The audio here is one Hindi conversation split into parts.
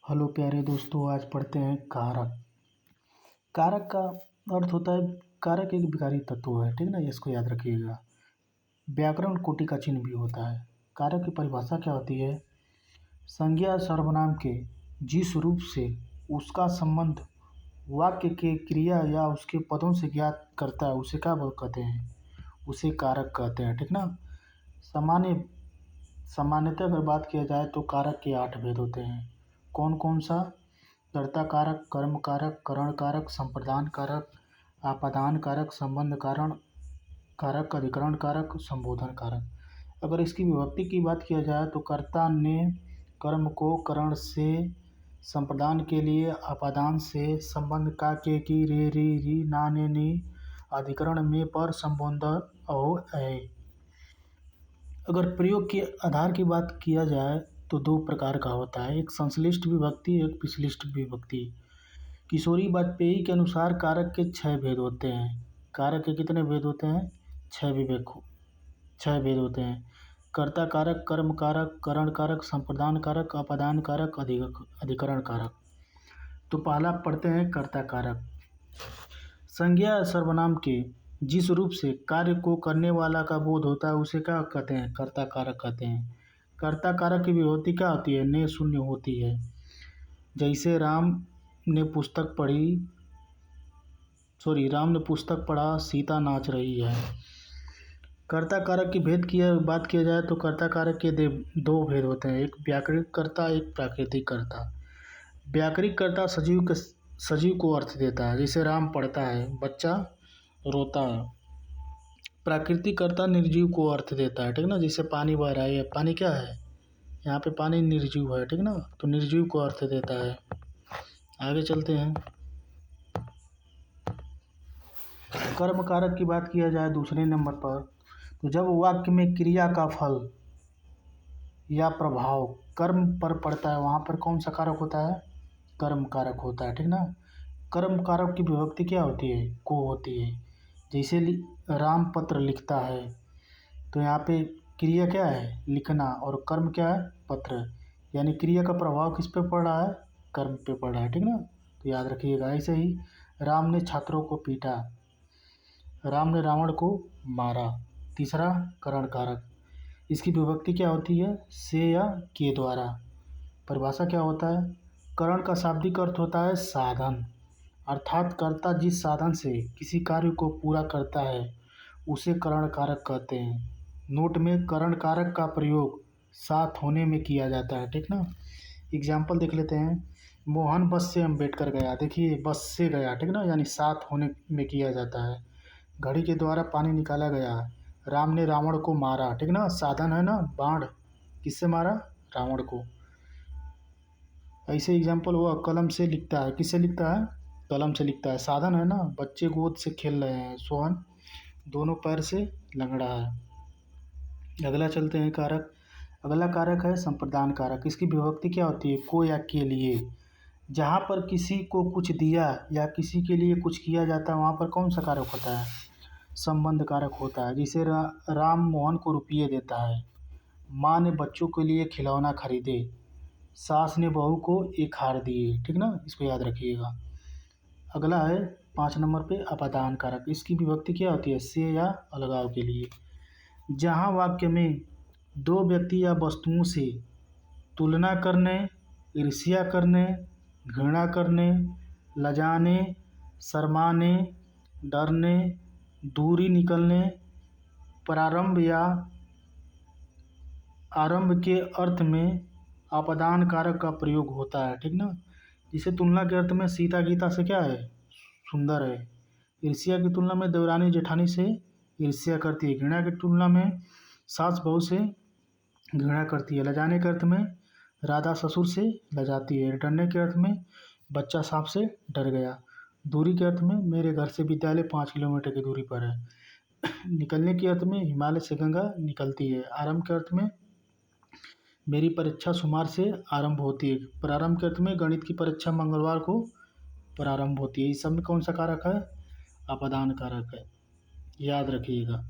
हेलो प्यारे दोस्तों, आज पढ़ते हैं कारक। कारक का अर्थ होता है, कारक एक विकारी तत्व है, ठीक ना, इसको याद रखिएगा। व्याकरण कोटि का चिन्ह भी होता है। कारक की परिभाषा क्या होती है? संज्ञा सर्वनाम के जिस रूप से उसका संबंध वाक्य के क्रिया या उसके पदों से ज्ञात करता है उसे क्या कहते हैं? उसे कारक कहते हैं, ठीक ना। सामान्यतः अगर बात किया जाए तो कारक के 8 भेद होते हैं। कौन कौन सा? कर्ता कारक, कर्म कारक, करण कारक, संप्रदान कारक, आपादान कारक, संबंध कारण कारक, अधिकरण कारक, संबोधन कारक। अगर इसकी विभक्ति की बात किया जाए तो कर्ता ने कर्म को करण से, संप्रदान के लिए आपादान से, संबंध का के की रे री री ना ने नी, अधिकरण में पर संबोध अहो ऐ। अगर प्रयोग के आधार की बात किया जाए तो दो प्रकार का होता है, एक संश्लिष्ट विभक्ति, एक विश्लिष्ट विभक्ति। किशोरी वाजपेयी के अनुसार कारक के 6 भेद होते हैं। कारक के कितने भेद होते हैं? 6 भेद होते हैं। कर्ता कारक, कर्म कारक, करण कारक, संप्रदान कारक, अपादान कारक, अधिकरण कारक। तो पहला पढ़ते हैं कर्ता कारक। संज्ञा या सर्वनाम के जिस रूप से कार्य को करने वाला का बोध होता है उसे क्या कहते हैं? कर्ता कारक कहते हैं। कर्ता कारक की विभक्ति क्या होती है? ने शून्य होती है। जैसे राम ने पुस्तक पढ़ा, सीता नाच रही है। कर्ता कारक की भेद की बात किया जाए तो कर्ता कारक के दो भेद होते हैं, एक व्याकरणिक कर्ता, एक प्राकृतिक कर्ता। व्याकरणिक कर्ता सजीव को अर्थ देता है, जैसे राम पढ़ता है, बच्चा रोता है। प्राकृतिक कर्ता निर्जीव को अर्थ देता है, ठीक ना, जैसे पानी बह रहा है, पानी क्या है? यहाँ पे पानी निर्जीव है, ठीक ना, तो निर्जीव को अर्थ देता है। आगे चलते हैं। कर्म कारक की बात किया जाए दूसरे नंबर पर, तो जब वाक्य में क्रिया का फल या प्रभाव कर्म पर पड़ता है वहाँ पर कौन सा कारक होता है? कर्म कारक होता है, ठीक ना। कर्म कारक की विभक्ति क्या होती है? को होती है। जैसे राम पत्र लिखता है, तो यहाँ पे क्रिया क्या है? लिखना, और कर्म क्या है? पत्र। यानी क्रिया का प्रभाव किस पे पड़ रहा है? कर्म पे पड़ रहा है, ठीक ना। तो याद रखिएगा। ऐसे ही राम ने छात्रों को पीटा, राम ने रावण को मारा। तीसरा करण कारक, इसकी विभक्ति क्या होती है? से या के द्वारा। परिभाषा क्या होता है? करण का शाब्दिक अर्थ होता है साधन, अर्थात कर्ता जिस साधन से किसी कार्य को पूरा करता है उसे करण कारक कहते हैं। नोट में करण कारक का प्रयोग साथ होने में किया जाता है, ठीक ना। एग्जाम्पल देख लेते हैं। मोहन बस से अम्बेडकर गया, देखिए बस से गया, ठीक ना, यानी साथ होने में किया जाता है। घड़ी के द्वारा पानी निकाला गया, राम ने रावण को मारा, ठीक ना, साधन है ना, बाण। किससे मारा? रावण को। ऐसे एग्जाम्पल हुआ कलम से लिखता है, किससे लिखता है? कलम से लिखता है, साधन है ना। बच्चे गोद से खेल रहे हैं, सोहन दोनों पैर से लंगड़ा है। अगला चलते हैं कारक। अगला कारक है संप्रदान कारक। इसकी विभक्ति क्या होती है? को या के लिए। जहाँ पर किसी को कुछ दिया या किसी के लिए कुछ किया जाता है वहाँ पर कौन सा कारक होता है? संबंध कारक होता है। जैसे राम मोहन को रुपये देता है, माँ ने बच्चों के लिए खिलौना खरीदे, सास ने बहू को एक हार दिए, ठीक ना, इसको याद रखिएगा। अगला है 5 नंबर पे अपादान कारक। इसकी विभक्ति क्या होती है? से या अलगाव के लिए। जहाँ वाक्य में दो व्यक्ति या वस्तुओं से तुलना करने, ईर्ष्या करने, घृणा करने, लजाने, शर्माने, डरने, दूरी निकलने, प्रारंभ या आरंभ के अर्थ में आपादान कारक का प्रयोग होता है, ठीक ना। जिसे तुलना के अर्थ में सीता गीता से क्या है? सुंदर है। ईर्ष्या की तुलना में देवरानी जेठानी से ईर्ष्या करती है। घृणा की तुलना में सास बहू से घृणा करती है। लजाने के अर्थ में राधा ससुर से लजाती है। डरने के अर्थ में बच्चा सांप से डर गया। दूरी के अर्थ में मेरे घर से विद्यालय 5 किलोमीटर की दूरी पर है। निकलने के अर्थ में हिमालय से गंगा निकलती है। आरंभ के अर्थ में मेरी परीक्षा सोमवार से आरंभ होती है। प्रारंभ के अर्थ में गणित की परीक्षा मंगलवार को प्रारंभ होती है। इस सब में कौन सा कारक है? अपादान कारक है, याद रखिएगा।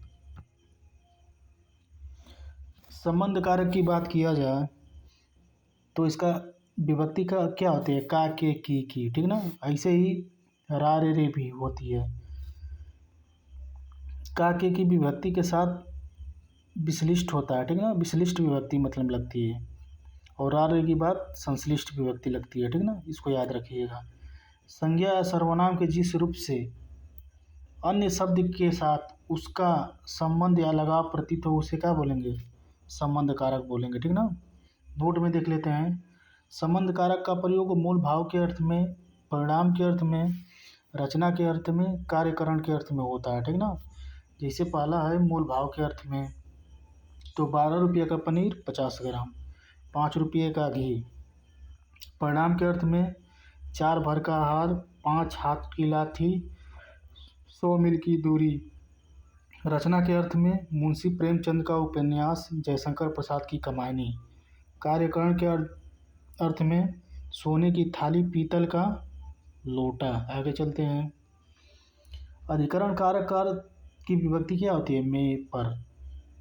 संबंध कारक की बात किया जाए तो इसका विभक्ति का क्या होती है, का के की, ठीक ना। ऐसे ही रा रे रे भी होती है। का के की विभक्ति के साथ विश्लिष्ट होता है, ठीक ना, विश्लिष्ट विभक्ति मतलब लगती है। और रा रे की बात संश्लिष्ट विभक्ति लगती है, ठीक ना, इसको याद रखिएगा। संज्ञा या सर्वनाम के जिस रूप से अन्य शब्द के साथ उसका संबंध या लगाव प्रतीत हो उसे क्या बोलेंगे, संबंध कारक बोलेंगे, ठीक ना। नोट में देख लेते हैं। संबंध कारक का प्रयोग मूल भाव के अर्थ में, परिणाम के अर्थ में, रचना के अर्थ में, कार्यकरण के अर्थ में होता है, ठीक ना। जैसे पहला है मूल भाव के अर्थ में, तो 12 रुपये का पनीर 50 ग्राम, 5 रुपये का घी। परिणाम के अर्थ में 4 भर का हार, 5 हाथ की लाठी, 100 मील की दूरी। रचना के अर्थ में मुंशी प्रेमचंद का उपन्यास, जयशंकर प्रसाद की कमायनी। कार्यकरण के अर्थ में सोने की थाली, पीतल का लोटा। आगे चलते हैं। अधिकरण कारक की विभक्ति क्या होती है, में, पर।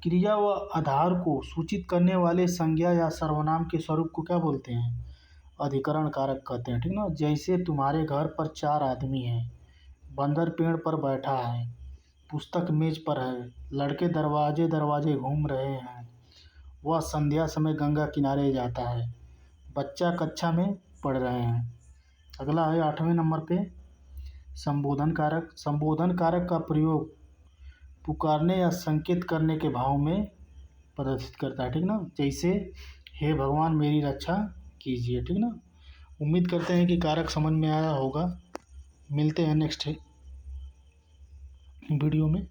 क्रिया व आधार को सूचित करने वाले संज्ञा या सर्वनाम के स्वरूप को क्या बोलते हैं, अधिकरण कारक कहते हैं, ठीक ना। जैसे तुम्हारे घर पर 4 आदमी हैं, बंदर पेड़ पर बैठा है, पुस्तक मेज पर है, लड़के दरवाजे दरवाजे घूम रहे हैं, वह संध्या समय गंगा किनारे जाता है, बच्चा कक्षा में पढ़ रहे हैं। अगला है 8वें नंबर पे संबोधन कारक। संबोधन कारक का प्रयोग पुकारने या संकेत करने के भाव में प्रदर्शित करता है, ठीक ना। जैसे हे भगवान मेरी रक्षा कीजिए, ठीक ना। उम्मीद करते हैं कि कारक समझ में आया होगा। मिलते हैं नेक्स्ट वीडियो में।